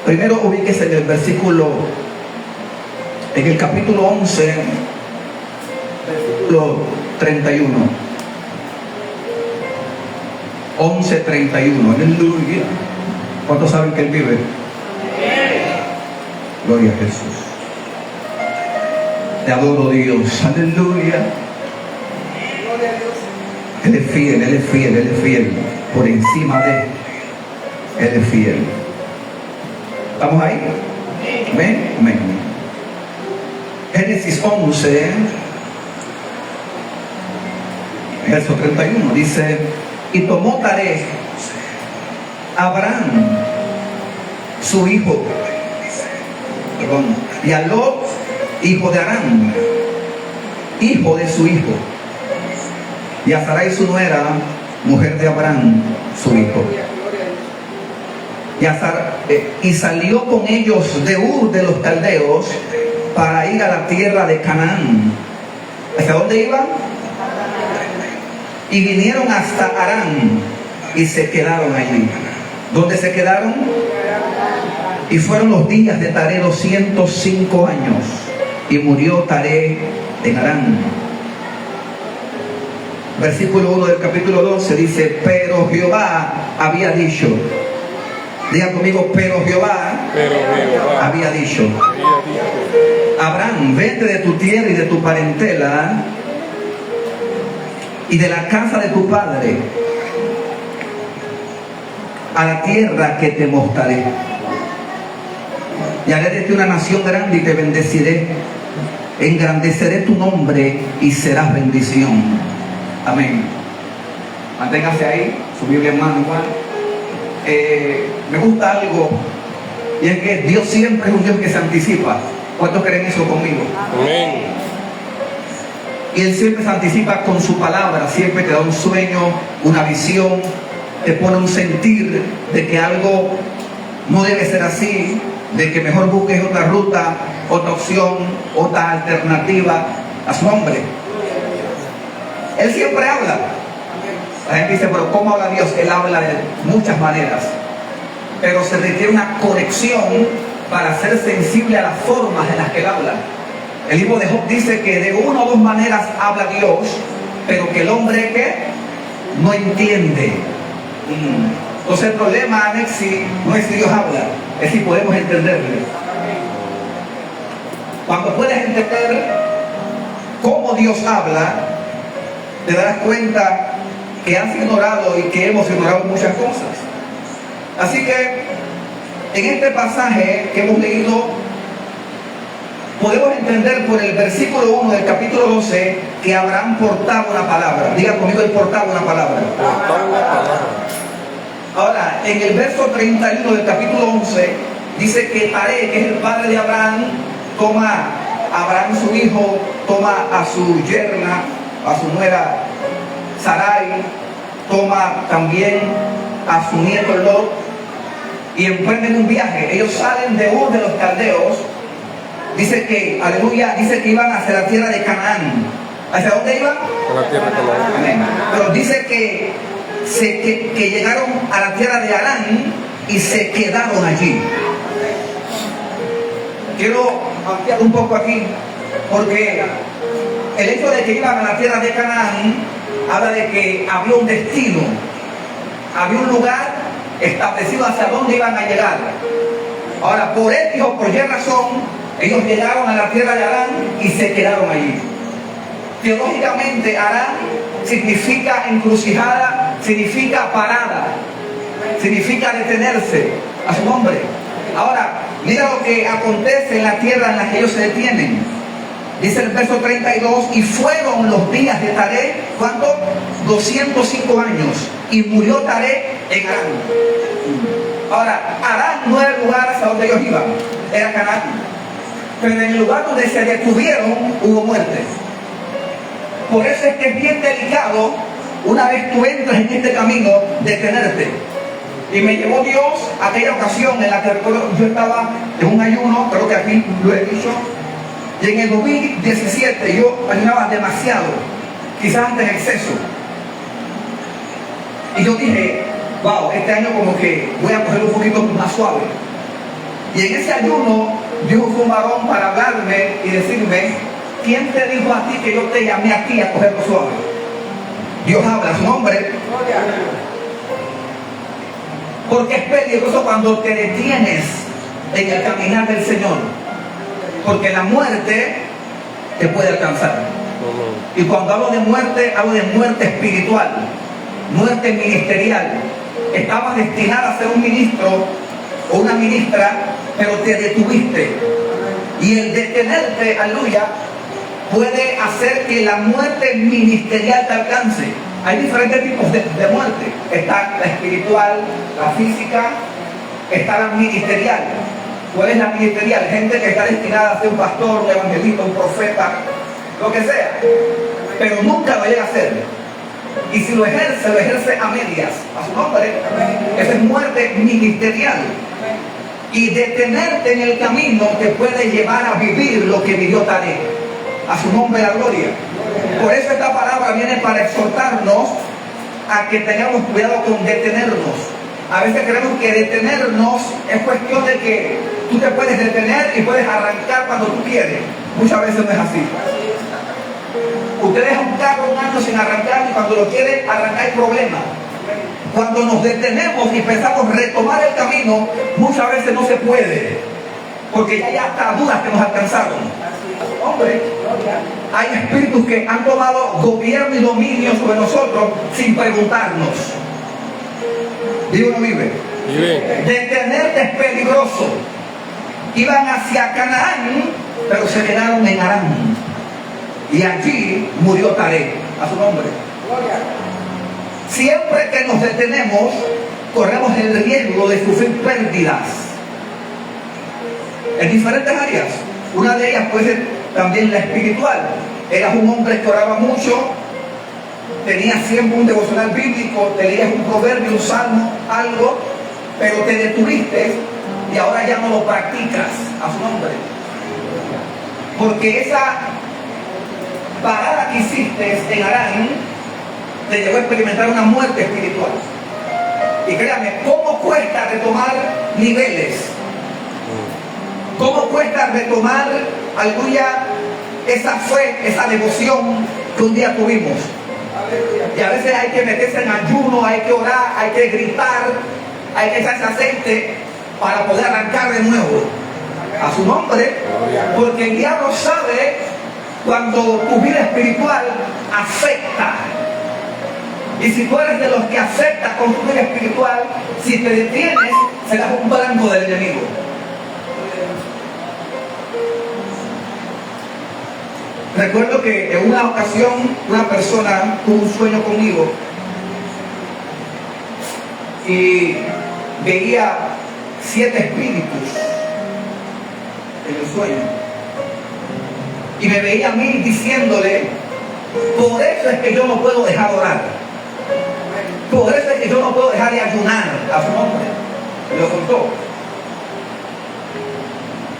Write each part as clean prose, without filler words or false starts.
Primero ubíquese en el versículo, en el capítulo 11, versículo 31. 11:31. Aleluya. ¿Cuántos saben que Él vive? Gloria a Jesús. Te adoro, Dios. Aleluya. Él es fiel, Él es fiel, Él es fiel. Por encima de Él es fiel. ¿Estamos ahí? Amén. Amén. Génesis 11, verso 31, dice: y tomó Taré Abraham su hijo, y a Lot, hijo de Harán, hijo de su hijo, y a Sarai su nuera, mujer de Abraham, su hijo. Y salió con ellos de Ur de los Caldeos para ir a la tierra de Canaán. ¿Hacia dónde iban? Y vinieron hasta Harán y se quedaron allí. ¿Dónde se quedaron? Y fueron los días de Taré 205 años. Y murió Taré en Harán. Versículo 1 del capítulo 12 dice: pero Jehová había dicho. Diga conmigo: pero Jehová había dicho: Abraham, vete de tu tierra y de tu parentela y de la casa de tu padre a la tierra que te mostraré, y haré de ti una nación grande y te bendeciré, engrandeceré tu nombre y serás bendición. Amén. Manténgase ahí, su Biblia en mano igual. Me gusta algo, y es que Dios siempre es un Dios que se anticipa. ¿Cuántos creen eso conmigo? Amén. Y Él siempre se anticipa con su palabra, siempre te da un sueño, una visión, te pone un sentir de que algo no debe ser así, de que mejor busques otra ruta, otra opción, otra alternativa a su nombre. Él siempre habla. La gente dice: pero ¿cómo habla Dios? Él habla de muchas maneras, pero se requiere una conexión para ser sensible a las formas en las que Él habla. El libro de Job dice que de una o dos maneras habla Dios, pero que el hombre que no entiende. Entonces el problema, Anexi, no es si Dios habla, es si podemos entenderle. Cuando puedes entender cómo Dios habla, te darás cuenta que has ignorado y que hemos ignorado muchas cosas. Así que en este pasaje que hemos leído, podemos entender por el versículo 1 del capítulo 12 que Abraham portaba una palabra. Diga conmigo: él portaba una palabra. Ahora, en el verso 31 del capítulo 11 dice que Taré, que es el padre de Abraham, toma a Abraham su hijo, toma a su yerna, a su nuera Sarai, toma también a su nieto Lot y emprenden un viaje. Ellos salen de Ur de los Caldeos. Dice que, aleluya, dice que iban hacia la tierra de Canaán. ¿Hacia dónde iban? A la tierra de Canaán. Amén. Pero dice que llegaron a la tierra de Harán y se quedaron allí. Quiero ampliar un poco aquí, porque el hecho de que iban a la tierra de Canaán habla de que había un destino, había un lugar establecido hacia dónde iban a llegar. Ahora, por X o por Y razón, ellos llegaron a la tierra de Harán y se quedaron allí. Teológicamente, Harán significa encrucijada, significa parada, significa detenerse a su nombre. Ahora, mira lo que acontece en la tierra en la que ellos se detienen. Dice el verso 32: y fueron los días de Taré, ¿cuánto? 205 años. Y murió Taré en Harán. Ahora, Harán no era el lugar hacia donde ellos iban, era Canaán. Pero en el lugar donde se detuvieron hubo muerte. Por eso es que es bien delicado, una vez tú entras en este camino, detenerte. Y me llevó Dios a aquella ocasión en la que yo estaba en un ayuno, creo que aquí lo he dicho, y en el 2017 yo ayunaba demasiado, quizás hasta en exceso. Y yo dije: wow, este año como que voy a coger un poquito más suave. Y en ese ayuno, Dios usó un varón para hablarme y decirme: ¿quién te dijo a ti que yo te llamé a ti a cogerlo suave? Dios habla a su nombre. Porque es peligroso cuando te detienes en el caminar del Señor. Porque la muerte te puede alcanzar. Y cuando hablo de muerte espiritual, muerte ministerial. Estabas destinada a ser un ministro o una ministra, pero te detuviste. Y el detenerte, aleluya, puede hacer que la muerte ministerial te alcance. Hay diferentes tipos de muerte. Está la espiritual, la física, está la ministerial. ¿Cuál es la ministerial? Gente que está destinada a ser un pastor, un evangelista, un profeta, lo que sea, pero nunca lo llega a ser. Y si lo ejerce a medias, a su nombre. Esa es muerte ministerial. Y detenerte en el camino te puede llevar a vivir lo que vivió Taré. A su nombre la gloria. Por eso esta palabra viene para exhortarnos a que tengamos cuidado con detenernos. A veces creemos que detenernos es cuestión de que tú te puedes detener y puedes arrancar cuando tú quieres. Muchas veces no es así. Usted deja un carro un año sin arrancar y cuando lo quiere arrancar hay problemas. Cuando nos detenemos y pensamos retomar el camino, muchas veces no se puede. Porque ya hay hasta dudas que nos alcanzaron. Hombre, hay espíritus que han tomado gobierno y dominio sobre nosotros sin preguntarnos. Digo, no vive. Detenerte es peligroso. Iban hacia Canaán, pero se quedaron en Harán. Y allí murió Taré, a su nombre. Siempre que nos detenemos, corremos el riesgo de sufrir pérdidas en diferentes áreas. Una de ellas puede ser también la espiritual. Eras un hombre que oraba mucho, tenías siempre un devocional bíblico, te leías un proverbio, un salmo, algo, pero te detuviste y ahora ya no lo practicas, a su nombre. Porque esa parada que hiciste en Harán te llevó a experimentar una muerte espiritual. Y créame, ¿cómo cuesta retomar niveles? ¿Cómo cuesta retomar, aleluya, esa fe, esa devoción que un día tuvimos? Y a veces hay que meterse en ayuno, hay que orar, hay que gritar, hay que echarse aceite para poder arrancar de nuevo. A su nombre, porque el diablo sabe cuando tu vida espiritual afecta. Y si tú eres de los que aceptas con tu vida espiritual, si te detienes, serás un blanco del enemigo. Recuerdo que en una ocasión una persona tuvo un sueño conmigo y veía 7 espíritus en el sueño. Y me veía a mí diciéndole: por eso es que yo no puedo dejar de orar. Por eso es que yo no puedo dejar de ayunar, a su nombre. Me lo contó.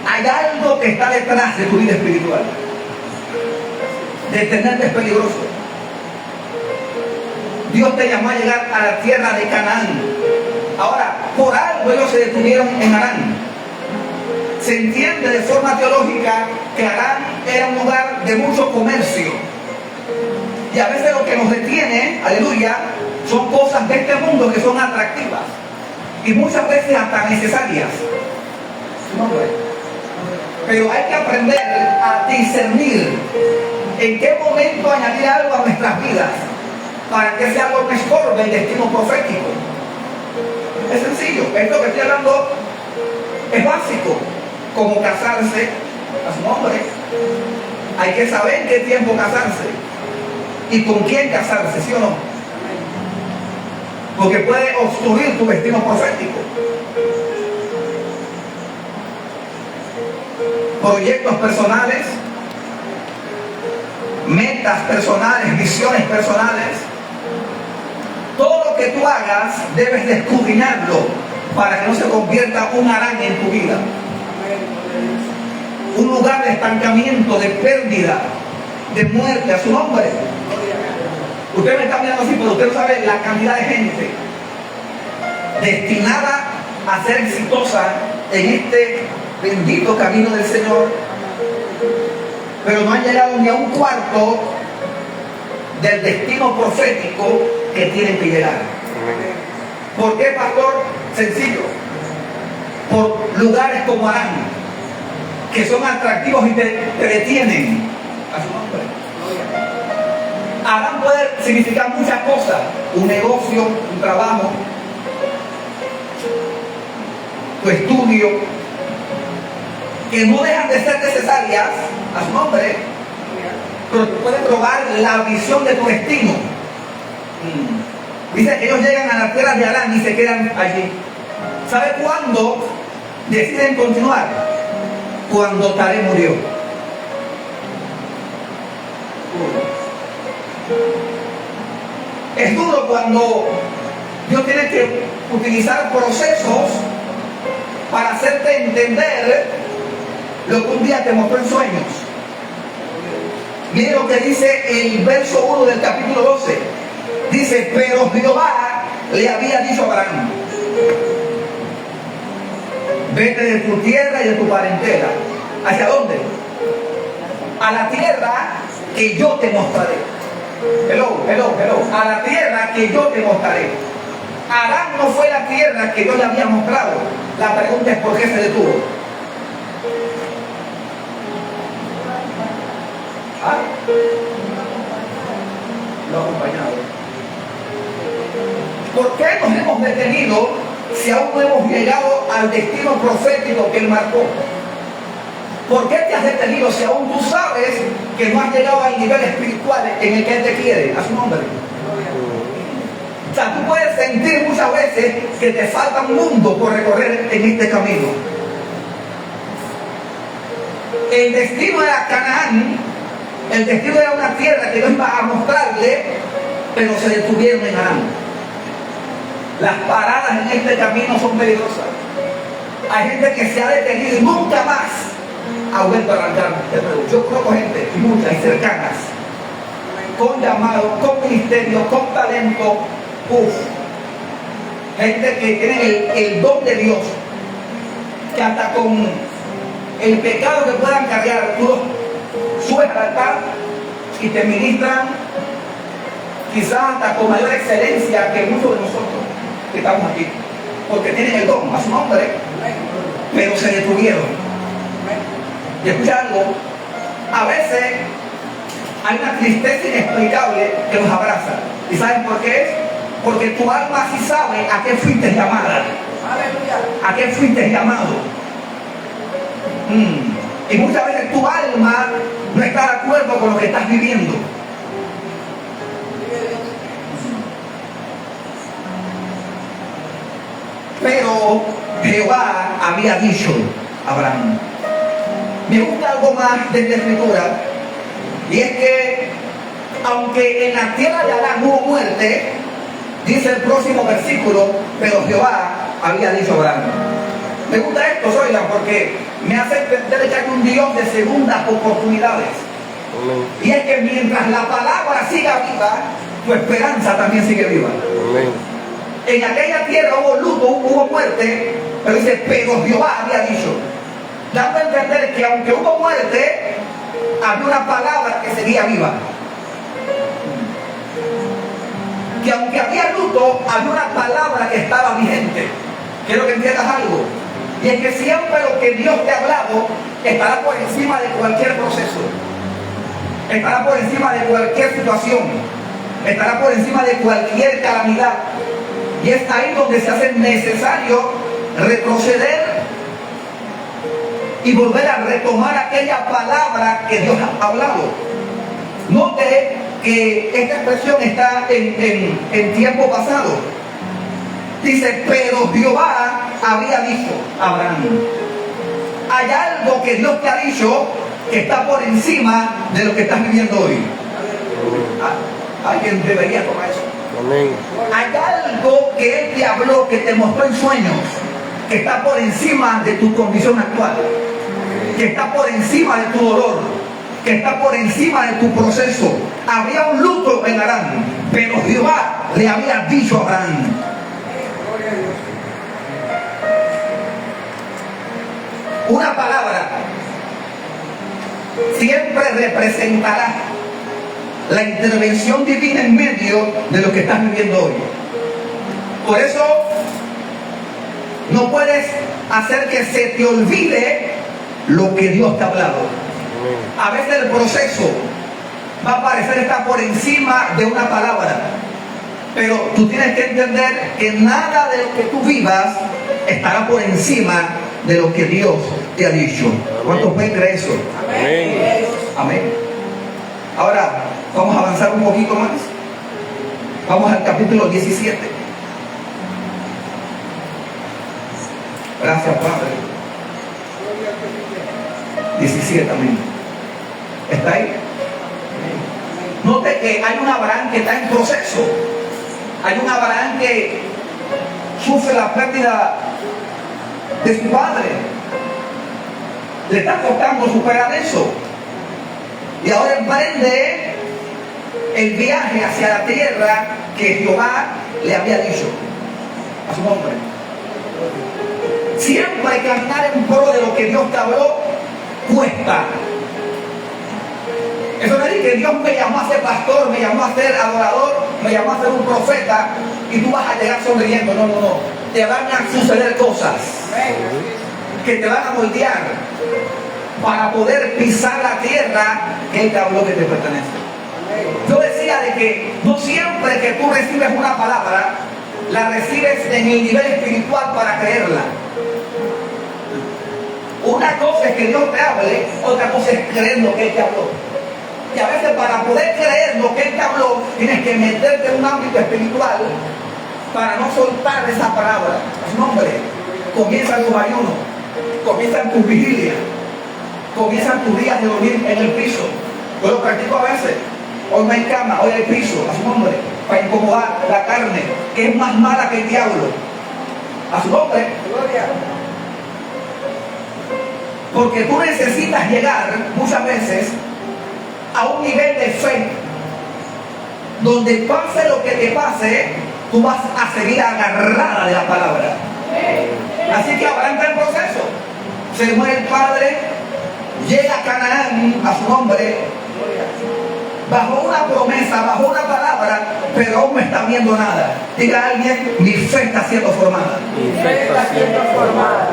Hay algo que está detrás de tu vida espiritual. Detenerte es peligroso. Dios te llamó a llegar a la tierra de Canaán. Ahora, por algo ellos se detuvieron en Harán. Se entiende de forma teológica que Harán era un lugar de mucho comercio. Y a veces lo que nos detiene, aleluya, son cosas de este mundo que son atractivas. Y muchas veces hasta necesarias. Pero hay que aprender a discernir en qué momento añadir algo a nuestras vidas para que sea algo que estorbe el destino profético. Es sencillo. Esto que estoy hablando es básico. Como casarse, a su nombre. Hay que saber en qué tiempo casarse y con quién casarse, ¿sí o no? Porque puede obstruir tu destino profético. Proyectos personales, metas personales, visiones personales. Todo lo que tú hagas debes de escudriñarlo para que no se convierta un araña en tu vida. Un lugar de estancamiento, de pérdida, de muerte, a su nombre. Usted me está mirando así, pero usted no sabe la cantidad de gente destinada a ser exitosa en este bendito camino del Señor, pero no han llegado ni a un cuarto del destino profético que tienen que llegar. ¿Por qué, pastor? Sencillo. Por lugares como Arán, que son atractivos y te detienen a su nombre. Arán puede significar muchas cosas: un negocio, un trabajo, tu estudio, que no dejan de ser necesarias a su nombre, pero te pueden robar la visión de tu destino. Dice que ellos llegan a la tierra de Arán y se quedan allí. ¿Sabe cuándo deciden continuar? Cuando Taré murió. Es duro cuando Dios tiene que utilizar procesos para hacerte entender lo que un día te mostró en sueños. Mire lo que dice el verso 1 del capítulo 12. Dice: pero Jehová le había dicho a Abraham: vete de tu tierra y de tu parentela. ¿Hacia dónde? A la tierra que yo te mostraré. Hello. A la tierra que yo te mostraré. Arán no fue la tierra que yo le había mostrado. La pregunta es: ¿por qué se detuvo? ¿Ah? Lo acompañado. ¿Por qué nos hemos detenido si aún no hemos llegado al destino profético que Él marcó? ¿Por qué te has detenido si aún tú sabes que no has llegado al nivel espiritual en el que Él te quiere? A su nombre. O sea, tú puedes sentir muchas veces que te falta un mundo por recorrer en este camino. El destino era Canaán, el destino era una tierra que Dios iba a mostrarle, pero se detuvieron en Arán. Las paradas en este camino son peligrosas. Hay gente que se ha detenido y nunca más ha vuelto a arrancar. Yo conozco gente, muchas y cercanas, con llamado, con ministerio, con talento. Gente que tiene el don de Dios, que hasta con el pecado que puedan cargar, tú los subes al altar y te ministran, quizás hasta con mayor excelencia que muchos de nosotros que estamos aquí, porque tienen el don a su nombre, pero se detuvieron. Y escucha algo: a veces hay una tristeza inexplicable que nos abraza. ¿Y saben por qué es? Porque tu alma sí sabe a qué fuiste llamada, a qué fuiste llamado. Y muchas veces tu alma no está de acuerdo con lo que estás viviendo. Pero Jehová había dicho a Abraham. Me gusta algo más de la escritura, y es que aunque en la tierra de Arán hubo muerte, dice el próximo versículo, pero Jehová había dicho a Abraham. Me gusta esto, oigan, porque me hace entender que hay un Dios de segundas oportunidades. Y es que mientras la palabra siga viva, tu esperanza también sigue viva. En aquella tierra hubo luto, hubo muerte, pero dice, pero Jehová había dicho, dando a entender que aunque hubo muerte, había una palabra que seguía viva. Que aunque había luto, había una palabra que estaba vigente. Quiero que entiendas algo. Y es que siempre lo que Dios te ha hablado estará por encima de cualquier proceso. Estará por encima de cualquier situación. Estará por encima de cualquier calamidad. Y es ahí donde se hace necesario retroceder y volver a retomar aquella palabra que Dios ha hablado. Note que esta expresión está en tiempo pasado. Dice, pero Jehová había dicho a Abraham. Hay algo que Dios te ha dicho que está por encima de lo que estás viviendo hoy. Alguien debería tomar eso. Amén. Hay algo que Él te habló, que te mostró en sueños, que está por encima de tu condición actual, que está por encima de tu dolor, que está por encima de tu proceso. Había un luto en Arán, pero Jehová le había dicho a Abraham. Una palabra siempre representará la intervención divina en medio de lo que estás viviendo hoy. Por eso no puedes hacer que se te olvide lo que Dios te ha hablado. A veces el proceso va a parecer estar por encima de una palabra, pero tú tienes que entender que nada de lo que tú vivas estará por encima de lo que Dios te ha dicho. ¿Cuántos ven creer eso? Amén. Amén. Ahora vamos a avanzar un poquito más. Vamos al capítulo 17. Gracias, Padre. 17 también. ¿Está ahí? Note que hay un Abraham que está en proceso. Hay un Abraham que sufre la pérdida de su padre. Le está costando superar eso. Y ahora emprende el viaje hacia la tierra que Jehová le había dicho a su nombre. Siempre caminar en pro de lo que Dios te habló cuesta. Eso no es que Dios me llamó a ser pastor, me llamó a ser adorador, me llamó a ser un profeta y tú vas a llegar sonriendo. No, no, no. Te van a suceder cosas que te van a moldear para poder pisar la tierra que Él te habló que te pertenece. Yo decía de que no siempre que tú recibes una palabra, la recibes en el nivel espiritual para creerla. Una cosa es que Dios te hable, otra cosa es creer lo que Él te habló. Y a veces para poder creer lo que Él te habló, tienes que meterte en un ámbito espiritual para no soltar esa palabra. A su nombre. Comienzan tus ayunos, comienzan tus vigilias, comienzan tus días de dormir en el piso. Yo lo practico a veces. Hoy no hay cama, hoy hay piso, a su nombre, para incomodar la carne, que es más mala que el diablo. A su nombre. Gloria. Porque tú necesitas llegar muchas veces a un nivel de fe donde pase lo que te pase, tú vas a seguir agarrada de la palabra. Así que Abraham está en proceso. Se muere el padre, llega a Canaán, a su nombre, bajo una promesa, bajo una palabra, pero aún no está viendo nada. Diga a alguien, mi fe está siendo formada. Mi fe está siendo formada.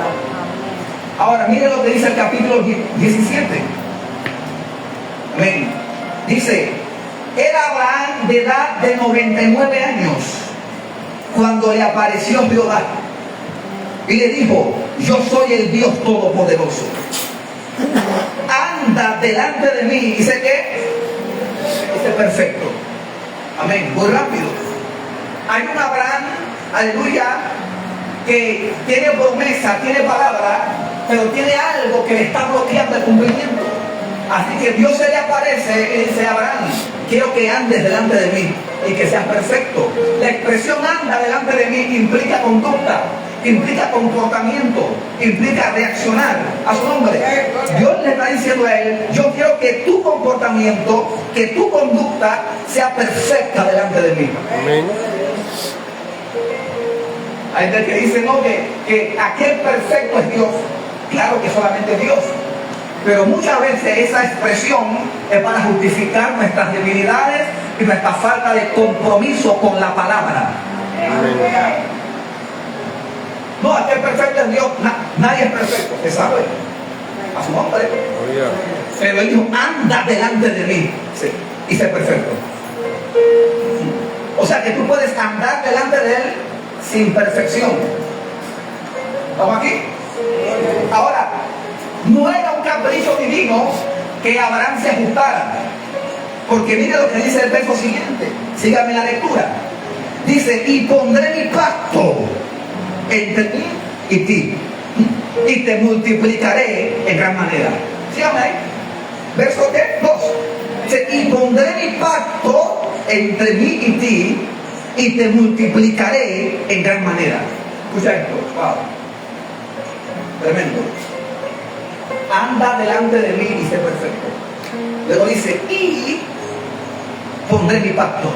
Ahora mire lo que dice el capítulo 17. Amén. Dice, era Abraham de edad de 99 años cuando le apareció Jehová y le dijo, yo soy el Dios Todopoderoso. Anda delante de mí. ¿Y sé qué? Dice perfecto. Amén. Muy rápido. Hay un Abraham, aleluya, que tiene promesa, tiene palabra, pero tiene algo que le está bloqueando el cumplimiento. Así que Dios se le aparece y dice, Abraham, quiero que andes delante de mí y que seas perfecto. La expresión anda delante de mí implica conducta, implica comportamiento, implica reaccionar a su nombre. Dios le está diciendo a él, yo quiero que tu comportamiento, que tu conducta sea perfecta delante de mí. Amén. Hay gente que dice, no, que aquel perfecto es Dios. Claro que solamente Dios. Pero muchas veces esa expresión es para justificar nuestras debilidades y nuestra falta de compromiso con la palabra. Amén. No, aquel perfecto es Dios. Nadie es perfecto, se sabe. A su nombre. Oh, yeah. Pero Él dijo, anda delante de mí. Sí, y sé perfecto. O sea que tú puedes andar delante de Él sin perfección. ¿Estamos aquí? Ahora, no era un capricho divino que Abraham se ajustara. Porque mire lo que dice el verso siguiente. Sígame la lectura. Dice, y pondré mi pacto entre mí y ti, y te multiplicaré en gran manera. Sígame ahí. Verso 2. Dice, y pondré mi pacto entre mí y ti, y te multiplicaré en gran manera. Escucha esto. Wow. Tremendo. Anda delante de mí y sé perfecto. Luego dice, y pondré mi pacto.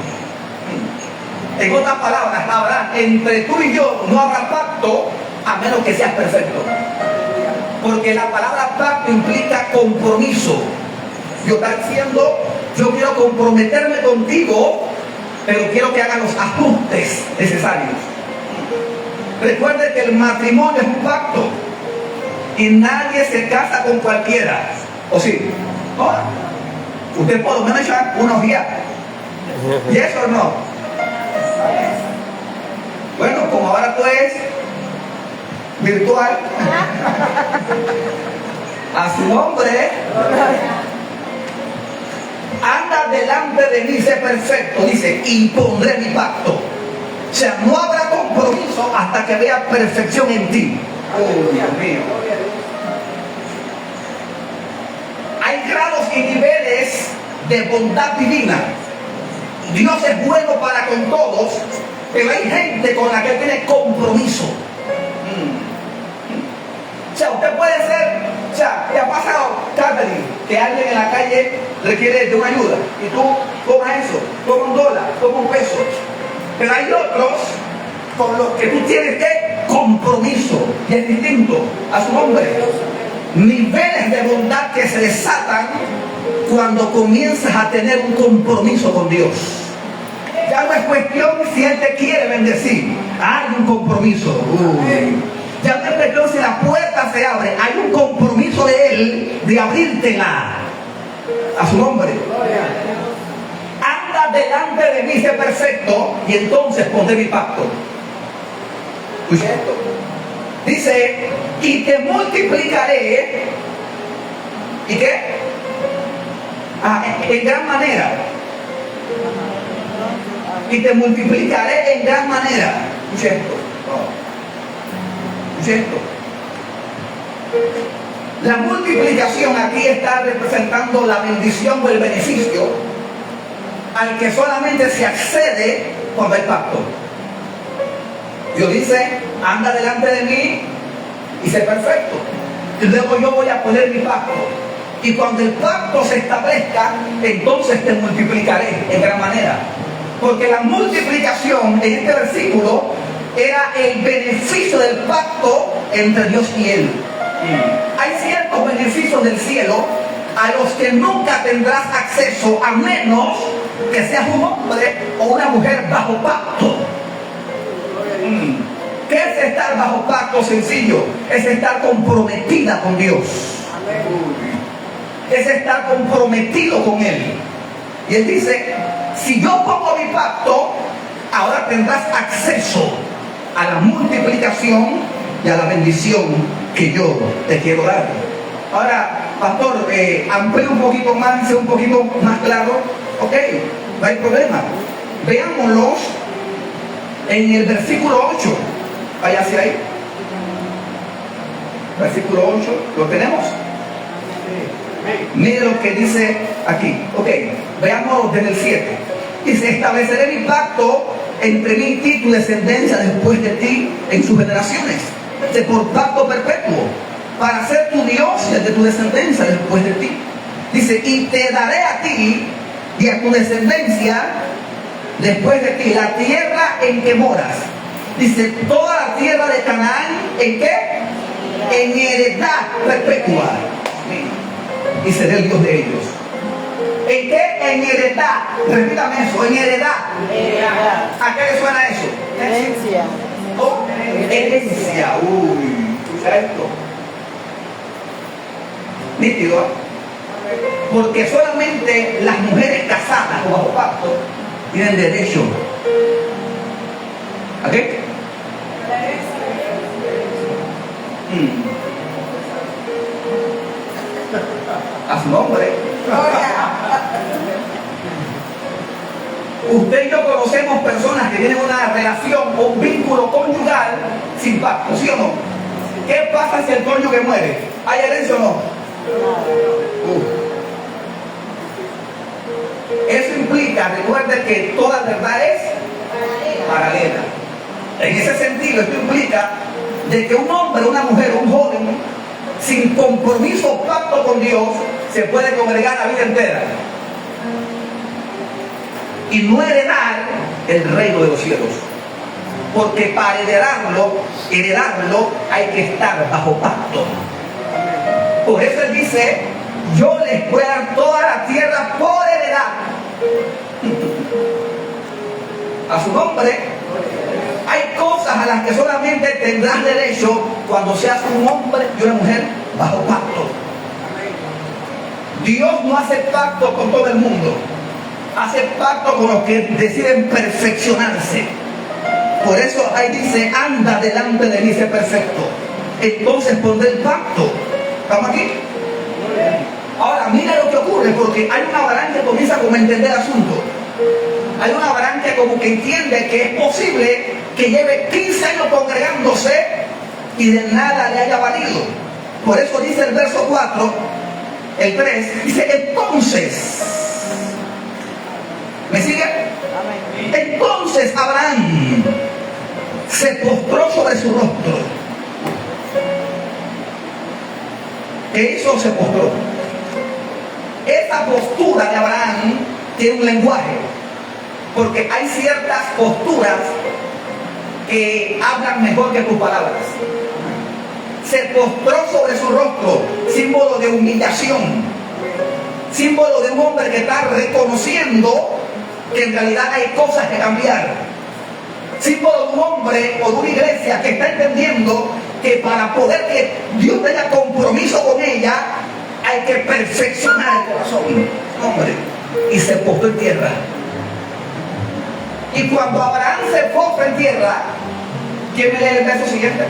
En otras palabras, Abraham, entre tú y yo no habrá pacto a menos que seas perfecto. Porque la palabra pacto implica compromiso. Yo está diciendo, yo quiero comprometerme contigo, pero quiero que hagan los ajustes necesarios. Recuerde que el matrimonio es un pacto y nadie se casa con cualquiera. ¿O sí? ¿No? Usted por lo menos echa unos días. ¿Y eso no? Bueno, como ahora tú es virtual, a su nombre, anda delante de mí, sé perfecto, dice, y pondré mi pacto. O sea, no habrá compromiso hasta que vea perfección en ti. Oh, Dios mío. Hay grados y niveles de bondad divina. Dios es bueno para con todos, pero hay gente con la que tiene compromiso. O sea, usted puede ser, o sea, te ha pasado, Catherine, que alguien en la calle requiere de una ayuda y tú tomas eso, toma $1, toma $1. Pero hay otros con los que tú tienes que compromiso y es distinto a su nombre. Niveles de bondad que se desatan cuando comienzas a tener un compromiso con Dios. Ya no es cuestión si Él te quiere bendecir, hay un compromiso. Ya no es cuestión si la puerta se abre, hay un compromiso de Él de abrírtela. A su nombre. Anda delante de mí, sé perfecto, y entonces pondré mi pacto. Escucha esto. Dice, y te multiplicaré. ¿Y qué? En gran manera. Y te multiplicaré en gran manera. Escucha esto. Escucha esto. La multiplicación aquí está representando la bendición o el beneficio al que solamente se accede cuando hay pacto. Dios dice, anda delante de mí y sé perfecto. Y luego yo voy a poner mi pacto. Y cuando el pacto se establezca, entonces te multiplicaré en gran manera. Porque la multiplicación en este versículo era el beneficio del pacto entre Dios y Él. Hay ciertos beneficios del cielo a los que nunca tendrás acceso a menos que seas un hombre o una mujer bajo pacto. ¿Qué es estar bajo pacto? Sencillo, es estar comprometida con Dios. Es estar comprometido con Él. Y Él dice, si yo pongo mi pacto, ahora tendrás acceso a la multiplicación y a la bendición que yo te quiero dar. Ahora, pastor, amplíe un poquito más, sea un poquito más claro. Ok, no hay problema. Veámoslos en el versículo 8. Vaya hacia ahí. Versículo 8, ¿lo tenemos? Mire lo que dice aquí. Ok, veamos desde el 7. Dice, estableceré mi pacto entre mí y tu descendencia después de ti en sus generaciones, por pacto perpetuo, para ser tu Dios y el de tu descendencia después de ti. Dice, y te daré a ti y a tu descendencia después de ti la tierra en que moras. Dice, toda la tierra de Canaán, ¿en qué? En heredad perpetua. Y seré el Dios de ellos. ¿En qué? En heredad. Repítame eso, en heredad. ¿A qué le suena eso? Herencia. Oh, herencia. Uy, escucha esto. Nítido, ¿eh? Porque solamente las mujeres casadas o bajo pacto tienen derecho. ¿A qué? A su nombre. Usted y yo conocemos personas que tienen una relación o un vínculo conyugal sin pacto, ¿sí o no? ¿Qué pasa si el cónyuge muere? ¿Hay herencia o no? Eso implica, recuerde que toda verdad es paralela. En ese sentido, esto implica de que un hombre, una mujer, un joven, sin compromiso o pacto con Dios, se puede congregar la vida entera y no heredar el reino de los cielos. Porque para heredarlo hay que estar bajo pacto. Por eso él dice, yo les voy a dar toda la tierra por heredad. A su nombre. Hay cosas a las que solamente tendrás derecho cuando seas un hombre y una mujer bajo pacto. Dios no hace pacto con todo el mundo. Hace pacto con los que deciden perfeccionarse. Por eso ahí dice, anda delante de mí, sé perfecto. Entonces pondré el pacto. ¿Estamos aquí? Ahora, mira lo que ocurre, porque hay una Abraham que comienza como a entender el asunto. Hay una Abraham que como que entiende que es posible que lleve 15 años congregándose y de nada le haya valido. Por eso dice el verso 4, el 3, dice, entonces, ¿me sigue? Entonces Abraham se postró sobre su rostro. ¿Qué hizo? Se postró. Esa postura de Abraham tiene un lenguaje, porque hay ciertas posturas que hablan mejor que tus palabras. Se postró sobre su rostro, símbolo de humillación, símbolo de un hombre que está reconociendo que en realidad hay cosas que cambiar, símbolo de un hombre o de una iglesia que está entendiendo que para poder que Dios tenga compromiso con ella hay que perfeccionar el corazón, hombre, y se postró en tierra. Y cuando Abraham se postra en tierra, ¿quién me lee el verso siguiente?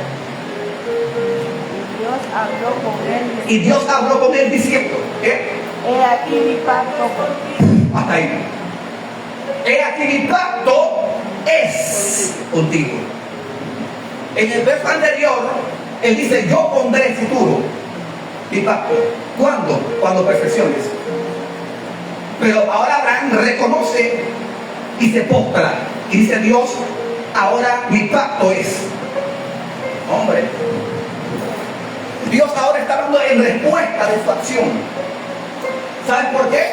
Y Dios habló con él diciendo, ¿qué? He aquí mi pacto contigo. Hasta ahí. He aquí mi pacto es contigo. En el verso anterior, él dice, yo pondré el futuro. Mi pacto. ¿Cuándo? Cuando perfecciones. Pero ahora Abraham reconoce y se postra. Y dice Dios, ahora mi pacto es. Hombre. Dios ahora está dando en respuesta de su acción. ¿Sabes por qué?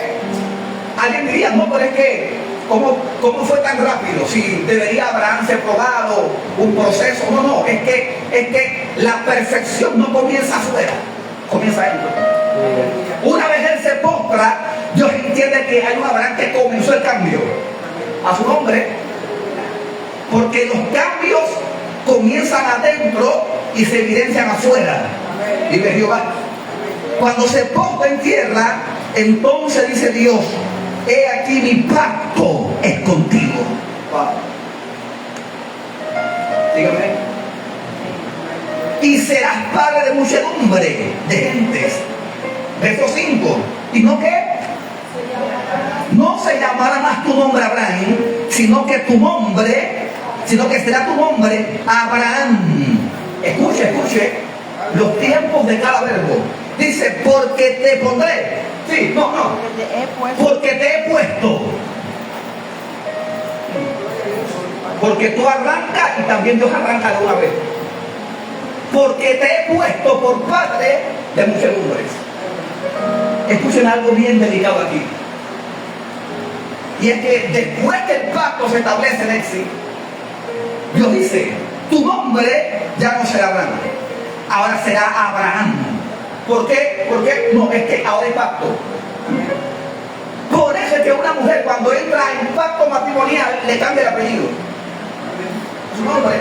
Alguien diría, no, pero es que, ¿cómo fue tan rápido? Si debería Abraham ser probado, un proceso. No, es que la perfección no comienza afuera, comienza adentro. Una vez él se postra, Dios entiende que hay un Abraham que comenzó el cambio. A su nombre, porque los cambios comienzan adentro y se evidencian afuera. Vive Jehová. Cuando se postra en tierra, entonces dice Dios, he aquí mi pacto es contigo. Wow. Dígame. Y serás padre de muchedumbre de gentes. Verso 5. ¿Y no qué? No se llamará más tu nombre Abraham, sino que será tu nombre Abraham. Escuche los tiempos de cada verbo. Dice, porque te pondré. Sí, no. Porque te he puesto. Porque tú arrancas y también Dios arranca de una vez. Porque te he puesto por padre de muchedumbres. Escuchen algo bien delicado aquí. Y es que después que el pacto se establece en éxito, Dios dice, tu nombre ya no será Abraham, ahora será Abraham. ¿Por qué? Porque no, es que ahora hay pacto. Por eso es que una mujer cuando entra en pacto matrimonial le cambia el apellido. Su nombre.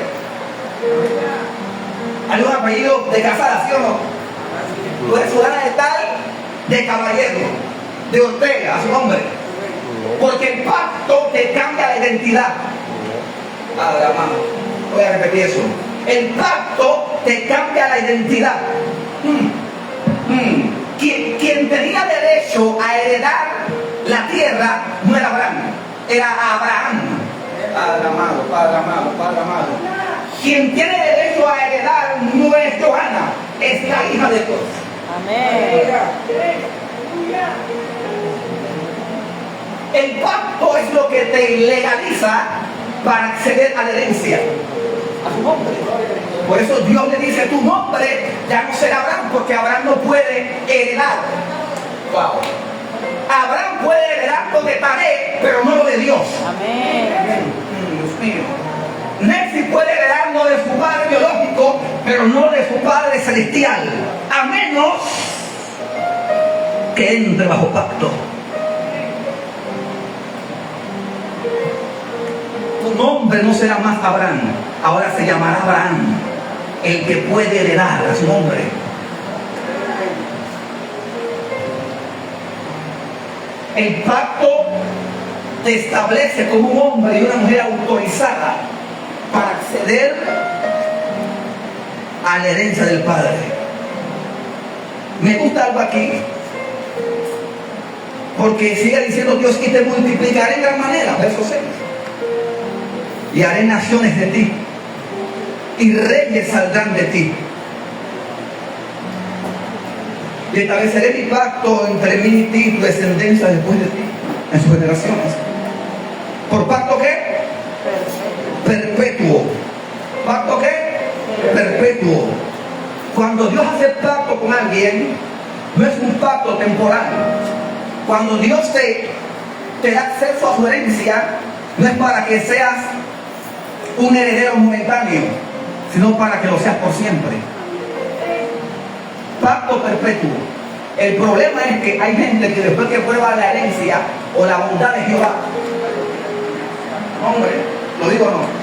Hay un apellido de casada, ¿sí o no? Tú eres fulana de tal, de caballero, de Ortega, a su nombre. Porque el pacto te cambia la identidad. Voy a repetir eso. El pacto te cambia la identidad. Quien tenía derecho a heredar la tierra no era Abraham, era Abraham. Padre amado. Quien tiene derecho a heredar no es Johanna, es la hija de Dios. Amén. El pacto es lo que te legaliza para acceder a la herencia, a su nombre. Por eso Dios le dice, tu nombre ya no será Abraham, porque Abraham no puede heredar. Wow. Abraham puede heredar lo de Taré, pero no lo de Dios. Amén. Dios mío. Nexi puede heredar lo de su padre biológico, pero no de su padre celestial. A menos que entre bajo pacto. Tu nombre no será más Abraham, ahora se llamará Abraham, el que puede heredar a su nombre. El pacto te establece como un hombre y una mujer autorizada para acceder a la herencia del Padre. Me gusta algo aquí, porque sigue diciendo Dios: y te multiplicaré en gran manera, verso 6, y haré naciones de ti, y reyes saldrán de ti, y estableceré mi pacto entre mí y ti y tu descendencia después de ti, en sus generaciones. ¿Por pacto qué? Perpetuo. ¿Pacto qué? Perpetuo. Cuando Dios hace pacto con alguien, no es un pacto temporal. Cuando Dios te da acceso a su herencia, no es para que seas un heredero momentáneo, sino para que lo seas por siempre. Pacto perpetuo. El problema es que hay gente que después que prueba la herencia o la bondad de Jehová, hombre, ¿lo digo o no?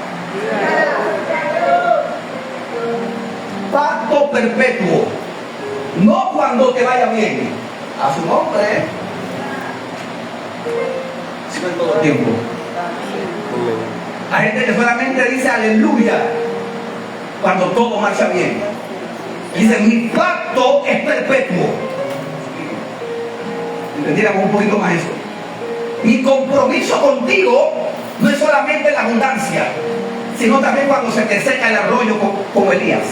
Pacto perpetuo. No cuando te vaya bien, a su nombre, sino en todo el tiempo. Hay gente que solamente dice aleluya cuando todo marcha bien. Dice: mi pacto es perpetuo. Entendiéramos un poquito más eso. Mi compromiso contigo no es solamente la abundancia, sino también cuando se te seca el arroyo como Elías.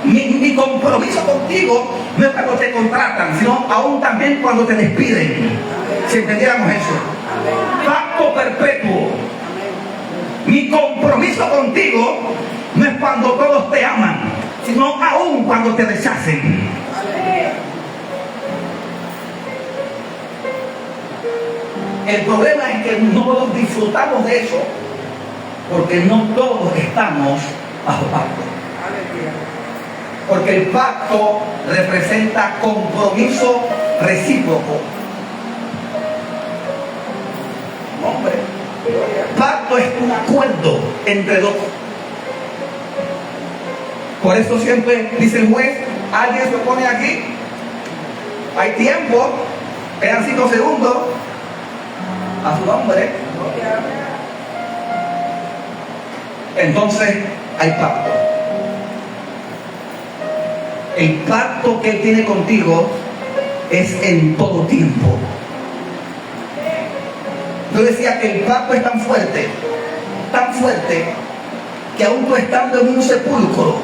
Mi compromiso contigo no es cuando te contratan, sino aún también cuando te despiden. Si entendiéramos eso. Pacto perpetuo. Mi compromiso contigo no es cuando todos te aman, sino aún cuando te rechacen. El problema es que no disfrutamos de eso porque no todos estamos bajo pacto. Porque el pacto representa compromiso recíproco. Hombre, pacto es un acuerdo entre dos. Por eso siempre dice el juez: alguien se pone aquí, hay tiempo, quedan 5 segundos, a su nombre. Entonces hay pacto. El pacto que Él tiene contigo es en todo tiempo. Yo decía que el pacto es tan fuerte, que aún tú estando en un sepulcro,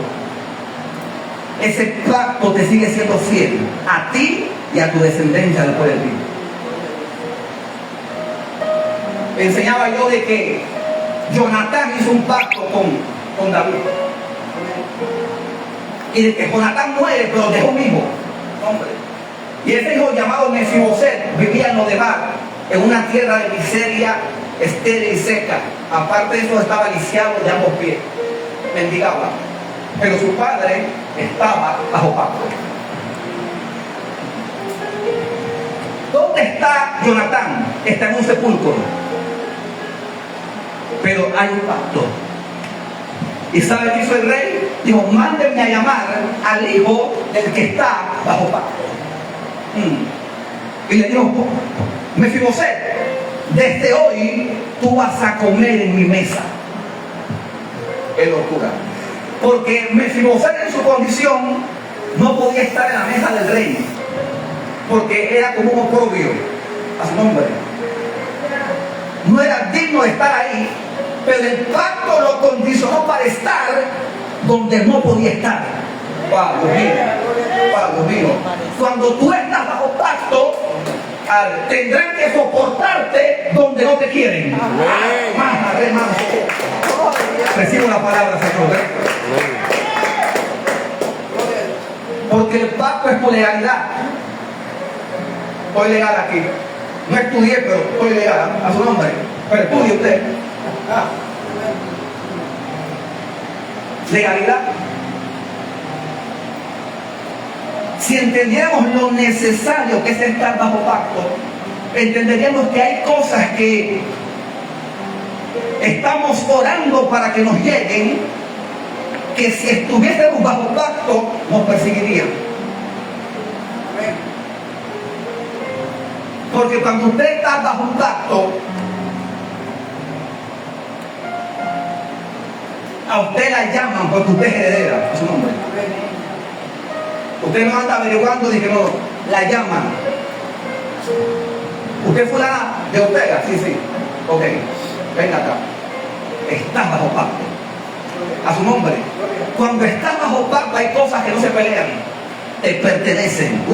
ese pacto te sigue siendo fiel a ti y a tu descendencia después de ti. Enseñaba yo de que Jonatán hizo un pacto con David, y de que Jonatán muere pero dejó un hijo, hombre, y ese hijo llamado Mefiboset vivía en Lodebar, en una tierra de miseria, estéril y seca. Aparte de eso, estaba lisiado de ambos pies, mendigaba, pero su padre estaba bajo pacto. ¿Dónde está Jonatán? Está en un sepulcro, pero hay un pacto. ¿Y sabe qué hizo el rey? Dijo: mándenme a llamar al hijo del que está bajo pacto. Y le dijo: Mefiboset, desde hoy tú vas a comer en mi mesa. Qué locura. Porque Mefiboset en su condición no podía estar en la mesa del rey, porque era como un oprobio a su nombre. No era digno de estar ahí, pero el pacto lo condicionó para estar donde no podía estar. Pablo mío. Cuando tú estás bajo pacto, tendrán que soportarte donde no te quieren. Recibo la palabra, Señor. Porque el pacto es por legalidad. Estoy legal aquí. No estudié, pero estoy legal a su nombre. Pero estudie usted. Legalidad. si entendiéramos lo necesario que es estar bajo pacto, entenderíamos que hay cosas que estamos orando para que nos lleguen, que si estuviésemos bajo pacto nos perseguirían. Porque cuando usted está bajo un pacto, a usted la llaman porque usted es heredera, es su nombre. Usted no anda averiguando ni que no, la llaman. Usted fue la de Ortega, sí, ok, venga acá. Estás bajo pacto, a su nombre. Cuando estás bajo pacto hay cosas que no se pelean, te pertenecen.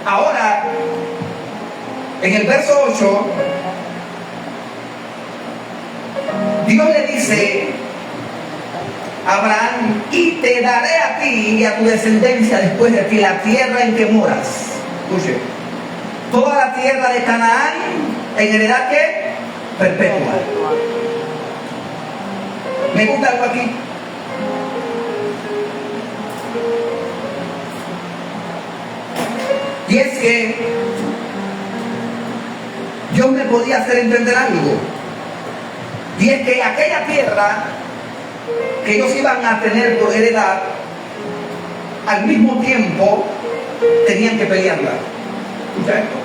Ahora, en el verso 8, Dios le dice a Abraham: y te daré a ti y a tu descendencia después de ti la tierra en que moras. Escuche, toda la tierra de Canaán en heredad que perpetua. Me gusta algo aquí. Y es que Dios me podía hacer entender algo. Y es que aquella tierra que ellos iban a tener por heredad, al mismo tiempo tenían que pelearla. ¿Escucha esto?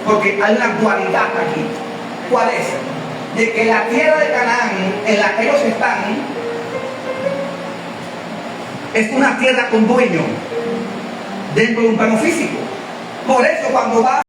Porque hay una dualidad aquí. ¿Cuál es? De que la tierra de Canaán en la que ellos están es una tierra con dueño dentro de un plano físico. Por eso cuando va